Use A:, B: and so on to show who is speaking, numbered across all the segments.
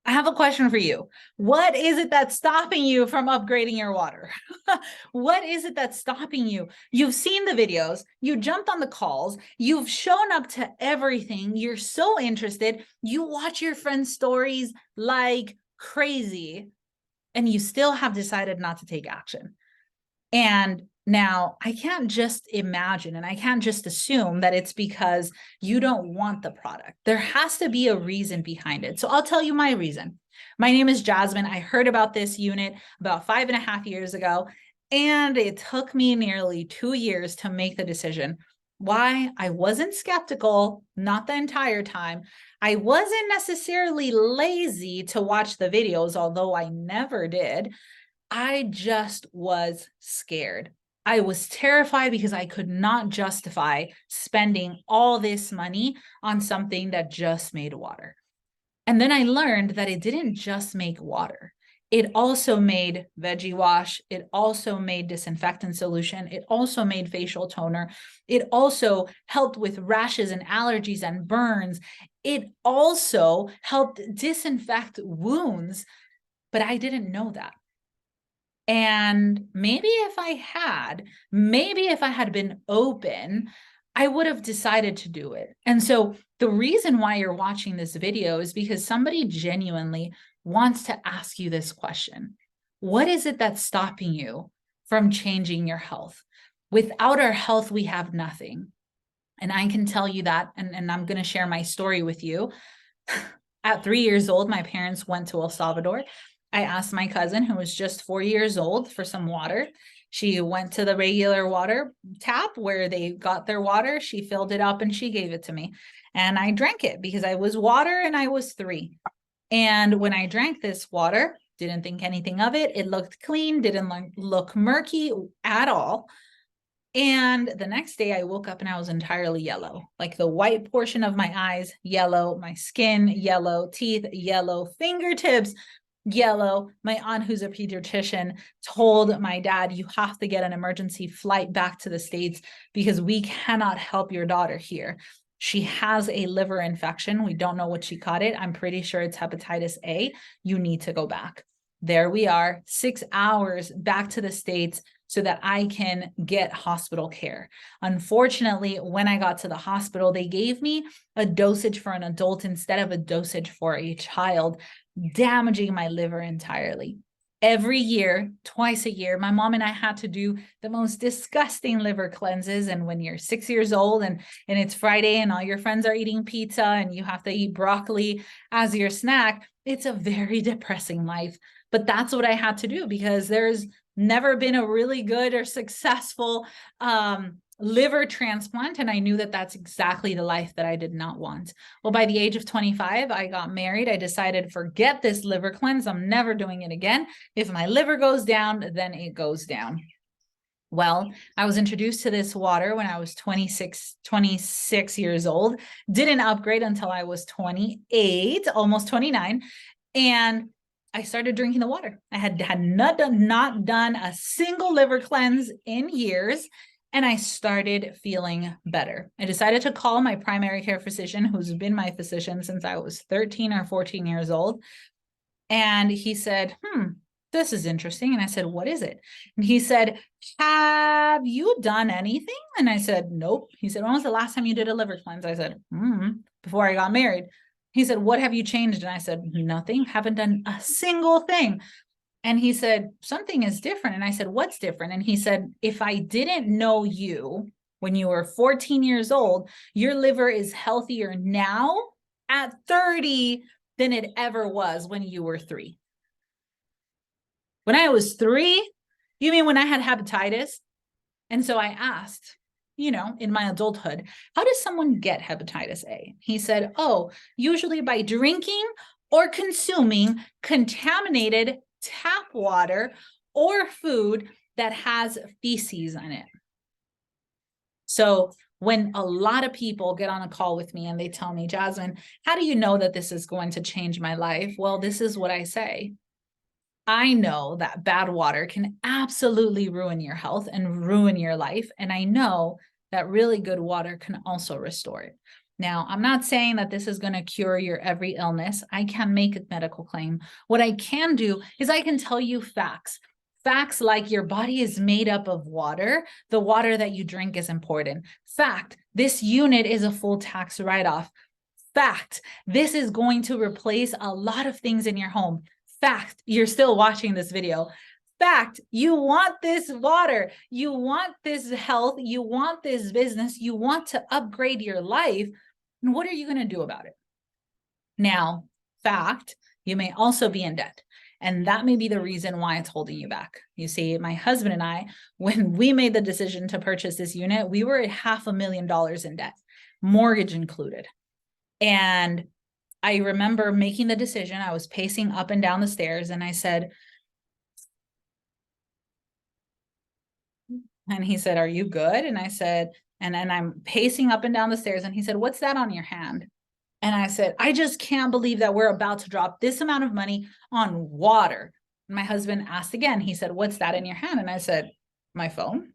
A: I have a question for you. What is it that's stopping you from upgrading your water? What is it that's stopping you? You've seen the videos, you jumped on the calls, you've shown up to everything. You're so interested. You watch your friends' stories like crazy, and you still have decided not to take action. And now I can't just imagine and I can't just assume that it's because you don't want the product. There has to be a reason behind it. So I'll tell you my reason. My name is Jasmine. I heard about this unit about 5.5 years ago, and it took me nearly 2 years to make the decision. Why? I wasn't skeptical, not the entire time. I wasn't necessarily lazy to watch the videos, although I never did. I just was scared. I was terrified because I could not justify spending all this money on something that just made water. And then I learned that it didn't just make water. It also made veggie wash. It also made disinfectant solution. It also made facial toner. It also helped with rashes and allergies and burns. It also helped disinfect wounds, but I didn't know that. And maybe if I had been open, I would have decided to do it. And so the reason why you're watching this video is because somebody genuinely wants to ask you this question. What is it that's stopping you from changing your health? Without our health, we have nothing. And I can tell you that, and I'm going to share my story with you. At 3 years old, my parents went to El Salvador. I asked my cousin, who was just 4 years old, for some water. She went to the regular water tap where they got their water. She filled it up and she gave it to me. And I drank it because I was water and I was 3. And when I drank this water, didn't think anything of it. It looked clean, didn't look murky at all. And the next day I woke up and I was entirely yellow, like the white portion of my eyes, yellow, my skin, yellow, teeth, yellow, fingertips, yellow. My aunt, who's a pediatrician, told my dad, you have to get an emergency flight back to the States because we cannot help your daughter here. She has a liver infection. We don't know what she caught it. I'm pretty sure it's hepatitis A. You need to go back. There we are, 6 hours back to the States so that I can get hospital care. Unfortunately, when I got to the hospital, they gave me a dosage for an adult instead of a dosage for a child, damaging my liver entirely. Every year, twice a year, my mom and I had to do the most disgusting liver cleanses. And when you're 6 years old and it's Friday and all your friends are eating pizza and you have to eat broccoli as your snack, it's a very depressing life. But that's what I had to do because there's never been a really good or successful liver transplant. And I knew that that's exactly the life that I did not want. Well, by the age of 25, I got married. I decided, forget this liver cleanse. I'm never doing it again. If my liver goes down, then it goes down. Well, I was introduced to this water when I was 26 years old, didn't upgrade until I was 28, almost 29. And I started drinking the water. I had not done a single liver cleanse in years, and I started feeling better. I decided to call my primary care physician, who's been my physician since I was 13 or 14 years old. And he said, this is interesting. And I said, what is it? And he said, have you done anything? And I said, nope. He said, when was the last time you did a liver cleanse? I said, before I got married. He said, what have you changed? And I said, nothing, haven't done a single thing. And he said, something is different. And I said, what's different? And he said, if I didn't know you when you were 14 years old, your liver is healthier now at 30 than it ever was when you were 3. When I was 3, you mean when I had hepatitis? And so I asked, in my adulthood, how does someone get hepatitis A? He said, oh, usually by drinking or consuming contaminated tap water or food that has feces in it. So when a lot of people get on a call with me and they tell me, Jasmine, how do you know that this is going to change my life? Well, this is what I say. I know that bad water can absolutely ruin your health and ruin your life. And I know that really good water can also restore it. Now, I'm not saying that this is going to cure your every illness. I can make a medical claim. What I can do is I can tell you facts. Facts like your body is made up of water. The water that you drink is important. Fact, this unit is a full tax write-off. Fact, this is going to replace a lot of things in your home. Fact, you're still watching this video. Fact, you want this water, you want this health, you want this business, you want to upgrade your life. And what are you going to do about it? Now, fact, you may also be in debt. And that may be the reason why it's holding you back. You see, my husband and I, when we made the decision to purchase this unit, we were at $500,000 in debt, mortgage included. And I remember making the decision. I was pacing up and down the stairs and I said, and he said, "Are you good?" And I said, and then I'm pacing up and down the stairs and he said, "What's that on your hand?" And I said, "I just can't believe that we're about to drop this amount of money on water." And my husband asked again, he said, "What's that in your hand?" And I said, "My phone."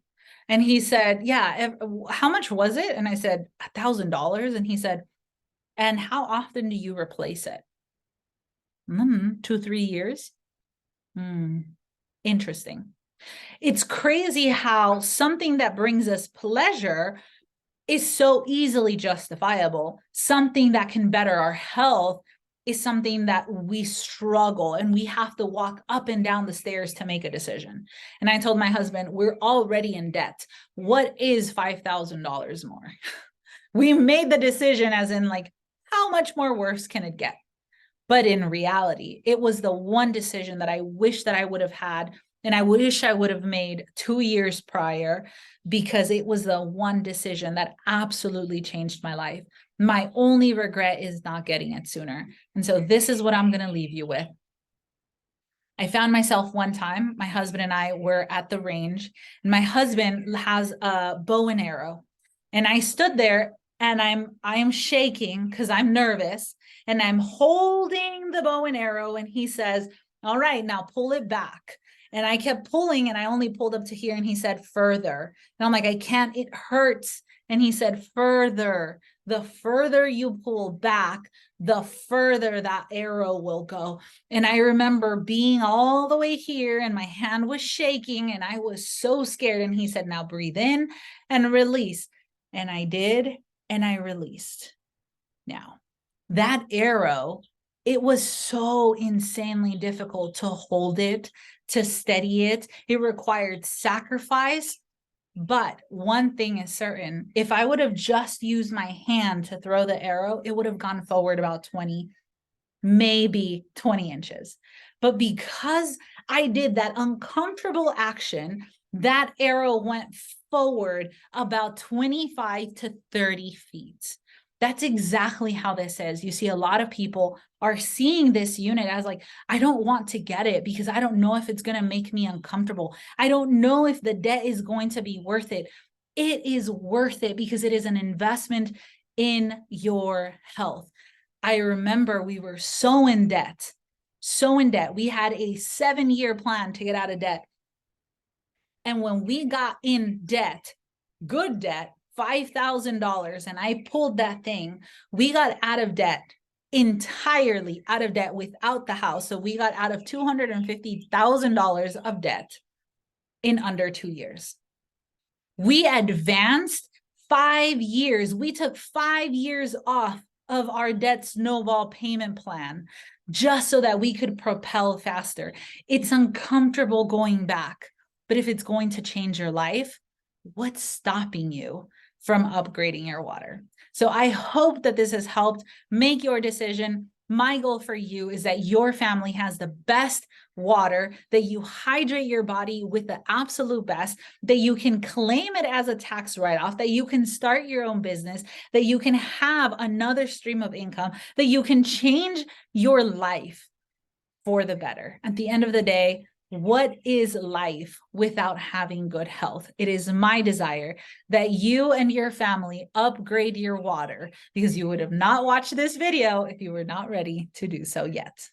A: And he said, "Yeah, how much was it?" And I said, $1,000. And he said, "And how often do you replace it?" 2, 3 years. Interesting. It's crazy how something that brings us pleasure is so easily justifiable. Something that can better our health is something that we struggle and we have to walk up and down the stairs to make a decision. And I told my husband, we're already in debt. What is $5,000 more? We made the decision as in like, how much more worse can it get? But in reality, it was the one decision that I wish that I would have had. And I wish I would have made 2 years prior, because it was the one decision that absolutely changed my life. My only regret is not getting it sooner. And so this is what I'm going to leave you with. I found myself one time, my husband and I were at the range, and my husband has a bow and arrow. And I stood there and I am shaking because I'm nervous, and I'm holding the bow and arrow. And he says, "All right, now pull it back." And I kept pulling and I only pulled up to here. And he said, "Further." And I'm like, "I can't, it hurts." And he said, "Further." The further you pull back, the further that arrow will go. And I remember being all the way here and my hand was shaking and I was so scared. And he said, "Now breathe in and release." And I did, and I released. Now, that arrow, it was so insanely difficult to hold it, to steady it. It required sacrifice. But one thing is certain, if I would have just used my hand to throw the arrow, it would have gone forward about 20, maybe 20 inches. But because I did that uncomfortable action, that arrow went forward about 25 to 30 feet. That's exactly how this is. You see, a lot of people are seeing this unit as like, I don't want to get it because I don't know if it's going to make me uncomfortable. I don't know if the debt is going to be worth it. It is worth it because it is an investment in your health. I remember we were so in debt. We had a 7-year plan to get out of debt. And when we got in debt, good debt, $5,000, and I pulled that thing, we got out of debt, entirely out of debt without the house. So we got out of $250,000 of debt in under 2 years. We advanced 5 years. We took 5 years off of our debt snowball payment plan just so that we could propel faster. It's uncomfortable going back, but if it's going to change your life, what's stopping you from upgrading your water? So I hope that this has helped. Make your decision. My goal for you is that your family has the best water, that you hydrate your body with the absolute best, that you can claim it as a tax write-off, that you can start your own business, that you can have another stream of income, that you can change your life for the better. At the end of the day, what is life without having good health? It is my desire that you and your family upgrade your water, because you would have not watched this video if you were not ready to do so yet.